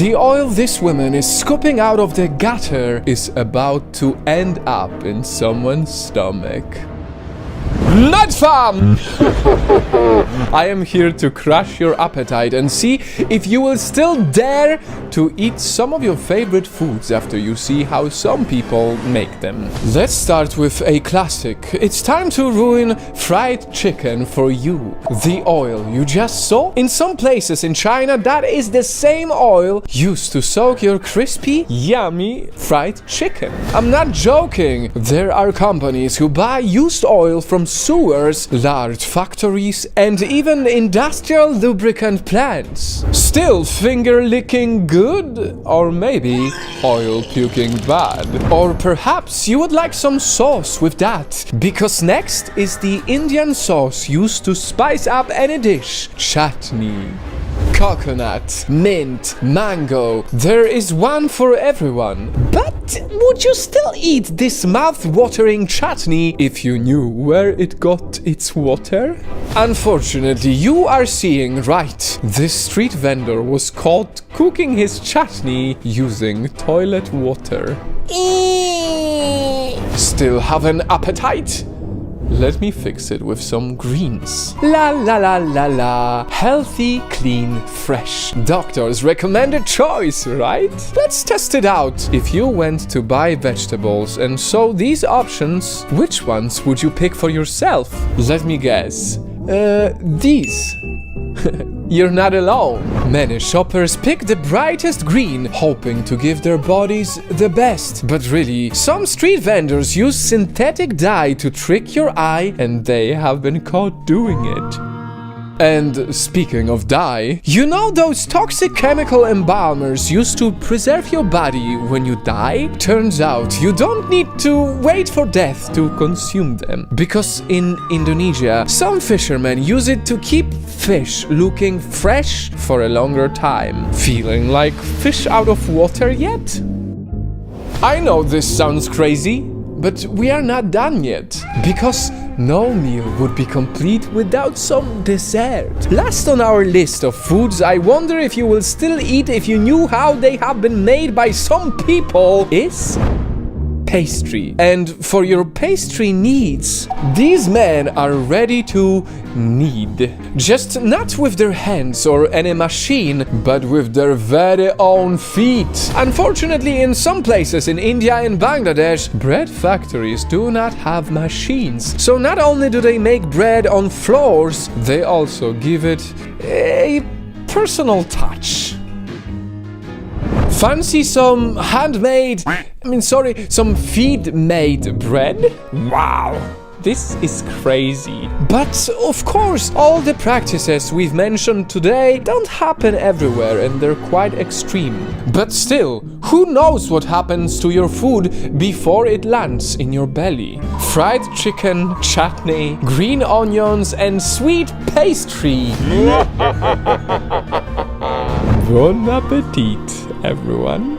The oil this woman is scooping out of the gutter is about to end up in someone's stomach. Night fam! I am here to crush your appetite and see if you will still dare to eat some of your favorite foods after you see how some people make them. Let's start with a classic. It's time to ruin fried chicken for you. The oil you just saw? In some places in China, that is the same oil used to soak your crispy, yummy fried chicken. I'm not joking. There are companies who buy used oil from sewers, large factories, and even industrial lubricant plants. Still finger-licking good? Or maybe oil-puking bad? Or perhaps you would like some sauce with that? Because next is the Indian sauce used to spice up any dish. Chutney. Coconut, mint, mango. There is one for everyone. But would you still eat this mouth-watering chutney if you knew where it got its water? Unfortunately, you are seeing right. This street vendor was caught cooking his chutney using toilet water. Still have an appetite? Let me fix it with some greens. La la la la la. Healthy, clean, fresh. Doctor's recommended choice, right? Let's test it out. If you went to buy vegetables and saw these options, which ones would you pick for yourself? Let me guess. These. You're not alone. Many shoppers pick the brightest green, hoping to give their bodies the best. But really, some street vendors use synthetic dye to trick your eye, and they have been caught doing it. And speaking of dye, you know those toxic chemical embalmers used to preserve your body when you die? Turns out you don't need to wait for death to consume them. Because in Indonesia, some fishermen use it to keep fish looking fresh for a longer time. Feeling like fish out of water yet? I know this sounds crazy, but we are not done yet. Because no meal would be complete without some dessert. Last on our list of foods I wonder if you will still eat if you knew how they have been made by some people is pastry. And for your pastry needs, these men are ready to knead. Just not with their hands or any machine, but with their very own feet. Unfortunately, in some places in India and Bangladesh, bread factories do not have machines. So not only do they make bread on floors, they also give it a personal touch. Fancy some some feed-made bread? Wow, this is crazy. But of course, all the practices we've mentioned today don't happen everywhere and they're quite extreme. But still, who knows what happens to your food before it lands in your belly? Fried chicken, chutney, green onions, and sweet pastry. Bon appetit, everyone.